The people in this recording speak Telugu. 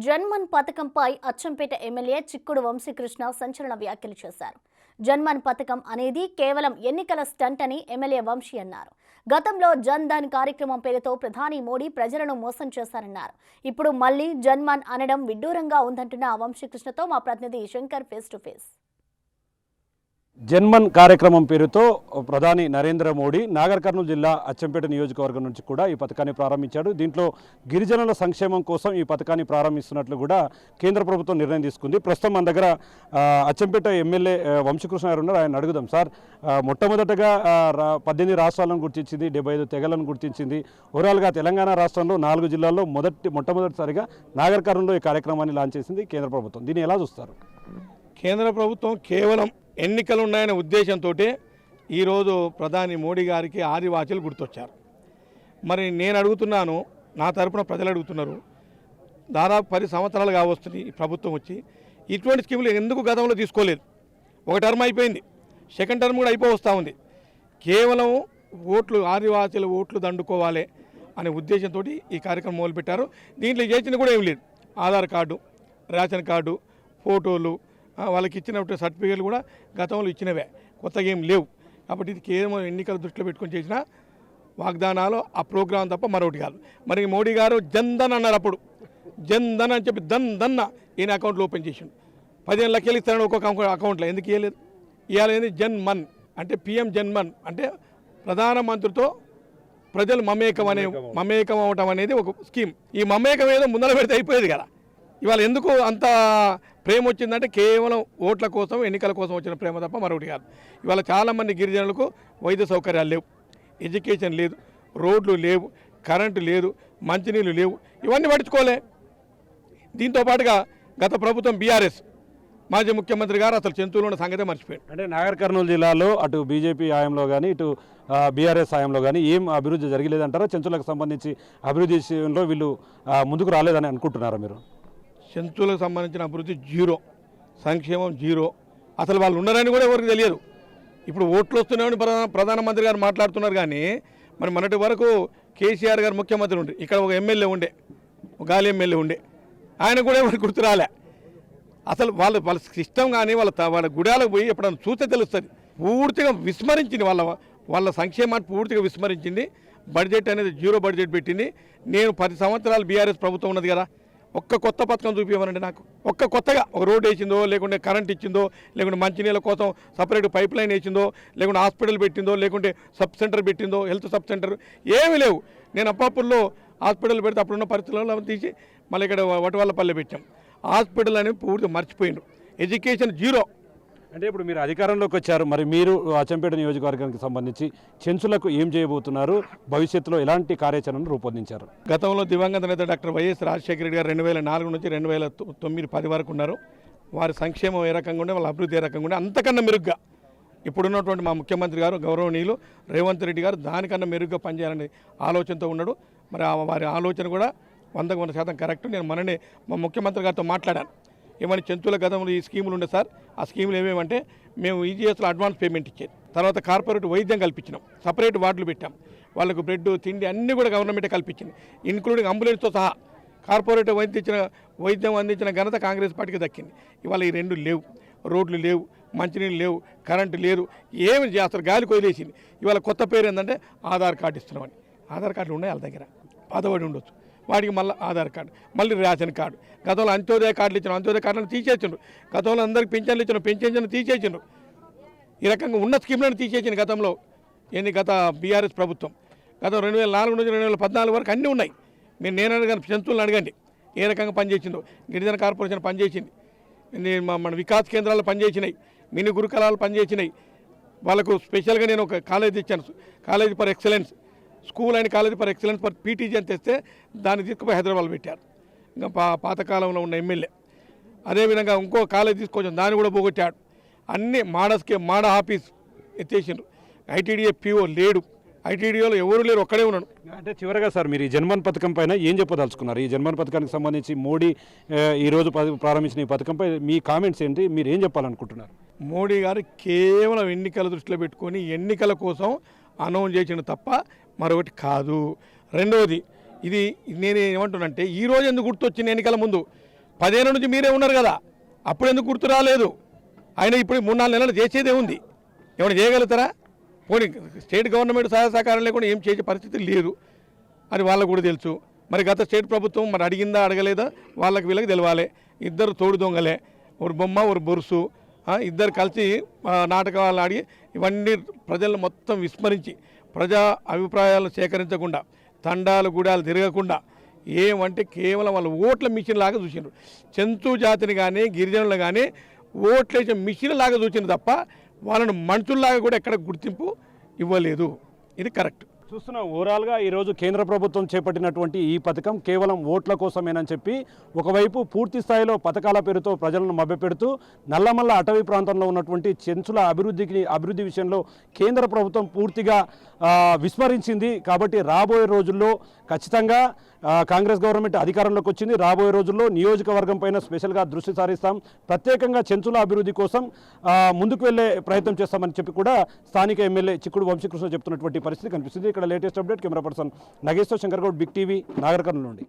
జన్మన్ పథకంపై అచ్చంపేట ఎమ్మెల్యే చిక్కుడు వంశీకృష్ణ సంచలన వ్యాఖ్యలు చేశారు. జన్మన్ పథకం అనేది కేవలం ఎన్నికల స్టంట్ అని ఎమ్మెల్యే వంశీ అన్నారు. గతంలో జన్ ధన్ కార్యక్రమం పేరుతో ప్రధాని మోడీ ప్రజలను మోసం చేశారన్నారు. ఇప్పుడు మళ్లీ జన్మన్ అనడం విడ్డూరంగా ఉందంటున్న వంశీకృష్ణతో మా ప్రతినిధి Shankar face to face. JANMAN కార్యక్రమం పేరుతో ప్రధాని నరేంద్ర మోడీ నాగర్ కర్నూలు జిల్లా అచ్చంపేట నియోజకవర్గం నుంచి కూడా ఈ పథకాన్ని ప్రారంభించాడు. దీంట్లో గిరిజనుల సంక్షేమం కోసం ఈ పథకాన్ని ప్రారంభిస్తున్నట్లు కూడా కేంద్ర ప్రభుత్వం నిర్ణయం తీసుకుంది. ప్రస్తుతం మన దగ్గర అచ్చంపేట ఎమ్మెల్యే వంశీకృష్ణ గారు ఉన్నారు. ఆయన అడుగుదాం. సార్, మొట్టమొదటగా 18 రాష్ట్రాలను గుర్తించింది, 75 తెగలను గుర్తించింది. ఓవరాల్గా తెలంగాణ రాష్ట్రంలో 4 జిల్లాల్లో మొట్టమొదటిసారిగా నాగర్ కర్నూలులో ఈ కార్యక్రమాన్ని లాంచ్ చేసింది కేంద్ర ప్రభుత్వం. దీన్ని ఎలా చూస్తారు? కేంద్ర ప్రభుత్వం కేవలం ఎన్నికలు ఉన్నాయనే ఉద్దేశంతో ఈరోజు ప్రధాని మోడీ గారికి ఆదివాసీలు గుర్తొచ్చారు. మరి నేను అడుగుతున్నాను, నా తరపున ప్రజలు అడుగుతున్నారు, దాదాపు 10 సంవత్సరాలు కావస్తుంది ఈ ప్రభుత్వం వచ్చి. ఇటువంటి స్కీములు ఎందుకు గతంలో తీసుకోలేదు? ఒక టర్మ్ అయిపోయింది, సెకండ్ టర్మ్ కూడా వస్తూ ఉంది. కేవలం ఆదివాసీల ఓట్లు దండుకోవాలి అనే ఉద్దేశంతో ఈ కార్యక్రమం మొదలుపెట్టారు. దీంట్లో చేసిన కూడా ఏం లేదు. ఆధార్ కార్డు, రేషన్ కార్డు, ఫోటోలు, వాళ్ళకి ఇచ్చినటువంటి సర్టిఫికేట్లు కూడా గతంలో ఇచ్చినవే, కొత్తగా ఏం లేవు. కాబట్టి ఇది కేవలం ఎన్నికల దృష్టిలో పెట్టుకొని చేసిన వాగ్దానాలు, ఆ ప్రోగ్రాం తప్ప మరొకటి కాదు. మరి మోడీ గారు జన్ధన్ అన్నారు. అప్పుడు జన్ధన్ అని చెప్పి దన్న ఈయన అకౌంట్లో ఓపెన్ చేసిండు. 15 లక్షలు ఇస్తారని ఒక్కొక్క అకౌంట్లో. ఎందుకు ఇవ్వలేదు? ఇవ్వాలి. జన్మన్ అంటే పిఎం జన్మన్ అంటే ప్రధానమంత్రితో ప్రజలు మమేకం అవటం అనేది ఒక స్కీమ్. ఈ మమేకం ఏదో ముందర పెడితే అయిపోయేది కదా. ఇవాళ ఎందుకు అంత ప్రేమ వచ్చిందంటే కేవలం ఓట్ల కోసం, ఎన్నికల కోసం వచ్చిన ప్రేమ తప్ప మరొకటి కాదు. ఇవాళ చాలామంది గిరిజనులకు వైద్య సౌకర్యాలు లేవు, ఎడ్యుకేషన్ లేదు, రోడ్లు లేవు, కరెంటు లేదు, మంచినీళ్ళు లేవు. ఇవన్నీ పట్టించుకోలే. దీంతో పాటుగా గత ప్రభుత్వం బీఆర్ఎస్ మాజీ ముఖ్యమంత్రి గారు అసలు జంతువులు ఉన్న సంగతే మర్చిపోయాడు. అంటే నాగర్ కర్నూలు జిల్లాలో అటు బీజేపీ హయాంలో కానీ ఇటు బీఆర్ఎస్ హయాంలో కానీ ఏం అభివృద్ధి జరగలేదంటారా? చెంచులకు సంబంధించి అభివృద్ధి విషయంలో వీళ్ళు ముందుకు రాలేదని అనుకుంటున్నారా మీరు? చెంచులకు సంబంధించిన అభివృద్ధి జీరో, సంక్షేమం జీరో. అసలు వాళ్ళు ఉన్నారని కూడా ఎవరికి తెలియదు. ఇప్పుడు ఓట్లు వస్తున్నాయని ప్రధానమంత్రి గారు మాట్లాడుతున్నారు. కానీ మరి మొన్నటి వరకు కేసీఆర్ గారు ముఖ్యమంత్రి ఉండే, ఇక్కడ ఒక ఎమ్మెల్యే ఉండే, ఒక గాలి ఎమ్మెల్యే ఉండే, ఆయన కూడా ఎవరికి గుర్తు రాలే. అసలు వాళ్ళ సిస్టమ్ కానీ వాళ్ళ గుడాలకు పోయి ఎప్పుడైనా చూస్తే తెలుస్తుంది. పూర్తిగా విస్మరించింది, వాళ్ళ సంక్షేమాన్ని పూర్తిగా విస్మరించింది. బడ్జెట్ అనేది జీరో బడ్జెట్ పెట్టింది. నేను 10 సంవత్సరాలు బీఆర్ఎస్ ప్రభుత్వం ఉన్నది కదా, ఒక్క కొత్త పథకం చూపించమనండి నాకు. కొత్తగా ఒక రోడ్ వేసిందో, లేకుంటే కరెంట్ ఇచ్చిందో, లేకుంటే మంచినీళ్ళ కోసం సపరేట్ పైప్ లైన్ వేసిందో, లేకుంటే హాస్పిటల్ పెట్టిందో, లేకుంటే సబ్ సెంటర్ పెట్టిందో, హెల్త్ సబ్ సెంటర్ ఏమీ లేవు. నేను అప్పట్లో హాస్పిటల్ పెడితే అప్పుడున్న పరిస్థితుల్లో తీసి మళ్ళీ ఇక్కడ వటవల్లపల్లి పెట్టాం. హాస్పిటల్ అనేవి పూర్తిగా మర్చిపోయిండ్రు. Education zero. అంటే ఇప్పుడు మీరు అధికారంలోకి వచ్చారు, మరి మీరు అచ్చంపేట నియోజకవర్గానికి సంబంధించి చెంచులకు ఏం చేయబోతున్నారు? భవిష్యత్తులో ఎలాంటి కార్యాచరణను రూపొందించారు? గతంలో దివంగత నేత డాక్టర్ వైఎస్ రాజశేఖర రెడ్డి గారు 2004 నుంచి 2009-10 వరకు ఉన్నారు. వారి సంక్షేమం ఏ రకంగా ఉండే, వాళ్ళ అభివృద్ధి ఏ రకంగా ఉండే, అంతకన్నా మెరుగ్గా ఇప్పుడున్నటువంటి మా ముఖ్యమంత్రి గారు గౌరవనీయులు రేవంత్ రెడ్డి గారు దానికన్నా మెరుగ్గా పనిచేయాలనే ఆలోచనతో ఉన్నాడు. మరి వారి ఆలోచన కూడా 100% కరెక్ట్. నేను మననే మా ముఖ్యమంత్రి గారితో మాట్లాడాను. ఏమైనా చెంచుల గతంలో ఈ స్కీములు ఉండే సార్, ఆ స్కీములు ఏమేమంటే మేము ఈజీఎస్లో అడ్వాన్స్ పేమెంట్ ఇచ్చేది, తర్వాత కార్పొరేట్ వైద్యం కల్పించినాం, సపరేట్ వార్డులు పెట్టాం, వాళ్ళకు బ్రెడ్ తిండి అన్నీ కూడా గవర్నమెంటే కల్పించింది, ఇన్క్లూడింగ్ అంబులెన్స్తో సహా. కార్పొరేట్ వైద్యం అందించిన ఘనత కాంగ్రెస్ పార్టీకి దక్కింది. ఇవాళ ఈ రెండు లేవు. రోడ్లు లేవు, మంచినీళ్ళు లేవు, కరెంటు లేదు, ఏమి చేస్తారు, గాలి కొదిలేసింది. ఇవాళ కొత్త పేరు ఏంటంటే ఆధార్ కార్డు ఇస్తున్నామని. ఆధార్ కార్డులు ఉన్నాయి వాళ్ళ దగ్గర, పాతబడి ఉండొచ్చు, వాటికి మళ్ళీ ఆధార్ కార్డు, మళ్ళీ రేషన్ కార్డు. గతంలో అంత్యోదయ కార్డులు ఇచ్చినాం, అంత్యోదయ కార్డులను తీసేసిండ్రు. గతంలో అందరికి పెన్షన్లు ఇచ్చినాం, పెన్షన్లను తీసేసిండ్రు. ఈ రకంగా ఉన్న స్కీమ్లను తీసేసింది గతంలో గత బీఆర్ఎస్ ప్రభుత్వం. గతం 2004 నుంచి 2014 వరకు అన్నీ ఉన్నాయి. నేను అడగాను, చెంచులను అడగండి ఏ రకంగా పనిచేసిందో. గిరిజన కార్పొరేషన్ పనిచేసింది, మన వికాస్ కేంద్రాలు పనిచేసినాయి, మినీ గురుకులాలు పనిచేసినాయి. వాళ్ళకు స్పెషల్గా నేను ఒక కాలేజీ ఇచ్చాను, college for excellence, school and college for excellence for PTG అని తెస్తే దాన్ని తీసుకుపోయి హైదరాబాద్ పెట్టారు. ఇంకా పాతకాలంలో ఉన్న ఎమ్మెల్యే. అదేవిధంగా ఇంకో కాలేజ్ తీసుకొచ్చాను, దాన్ని కూడా పోగొట్టాడు. అన్నీ మాడ ఆఫీస్ ఎత్తేసిండ్రు. ఐటీడీఏ పీఓ లేడు, ఐటీడీఓలో ఎవరు లేరు, ఒక్కడే ఉన్నాడు. అంటే చివరగా సార్, మీరు ఈ జన్మన్ పథకం పైన ఏం చెప్పదలుచుకున్నారు? ఈ జన్మన్ పథకానికి సంబంధించి మోడీ ఈరోజు ప్రారంభించిన ఈ పథకంపై మీ కామెంట్స్ ఏంటి? మీరు ఏం చెప్పాలనుకుంటున్నారు? మోడీ గారు కేవలం ఎన్నికల దృష్టిలో పెట్టుకొని ఎన్నికల కోసం అనౌన్స్ చేసిన తప్ప మరొకటి కాదు. రెండవది, ఇది నేను ఏమంటున్నానంటే, ఈరోజు ఎందుకు గుర్తొచ్చింది? ఎన్నికల ముందు 10 ఏళ్ళ నుంచి మీరే ఉన్నారు కదా, అప్పుడు ఎందుకు గుర్తు రాలేదు? ఆయన ఇప్పుడు 3-4 నెలలు చేసేదే ఉంది, ఏమైనా చేయగలుగుతారా? పోనీ స్టేట్ గవర్నమెంట్ సహాయ సహకారం లేకుండా ఏం చేసే పరిస్థితి లేదు అని వాళ్ళకు కూడా తెలుసు. మరి గత స్టేట్ ప్రభుత్వం మరి అడిగిందా అడగలేదా వాళ్ళకి వీళ్ళకి తెలవాలి. ఇద్దరు తోడు దొంగలే, ఒక బొమ్మ ఒక బొరుసు, ఇద్దరు కలిసి నాటకాలు ఆడి ఇవన్నీ ప్రజలను మొత్తం విస్మరించి ప్రజా అభిప్రాయాలను సేకరించకుండా తండాలు గూడాలు తిరగకుండా ఏమంటే కేవలం వాళ్ళ ఓట్ల మిషన్ లాగా చూసినారు. చెంచు జాతిని కానీ గిరిజనులు కానీ ఓట్లేసే మిషన్ లాగా చూసింది తప్ప వాళ్ళను మనుషుల్లాగా కూడా ఎక్కడ గుర్తింపు ఇవ్వలేదు. ఇది కరెక్ట్. చూస్తున్నాం ఓవరాల్గా ఈరోజు కేంద్ర ప్రభుత్వం చేపట్టినటువంటి ఈ పథకం కేవలం ఓట్ల కోసమేనని చెప్పి ఒకవైపు పూర్తి స్థాయిలో పథకాల పేరుతో ప్రజలను మభ్యపెడుతూ నల్లమల్ల అటవీ ప్రాంతంలో ఉన్నటువంటి చెంచుల అభివృద్ధి విషయంలో కేంద్ర ప్రభుత్వం పూర్తిగా విస్మరించింది. కాబట్టి రాబోయే రోజుల్లో ఖచ్చితంగా కాంగ్రెస్ గవర్నమెంట్ అధికారంలోకి వచ్చింది. రాబోయే రోజుల్లో నియోజకవర్గం పైన స్పెషల్గా దృష్టి సారిస్తాం, ప్రత్యేకంగా చెంచుల అభివృద్ధి కోసం ముందుకు వెళ్లే ప్రయత్నం చేస్తామని చెప్పి కూడా స్థానిక ఎమ్మెల్యే చిక్కుడు వంశీకృష్ణ చెప్తున్నటువంటి పరిస్థితి కనిపిస్తుంది. ఇక్కడ latest update camera person Nageshwar Shankar Goud, big TV, Nagarkurnool నుండి.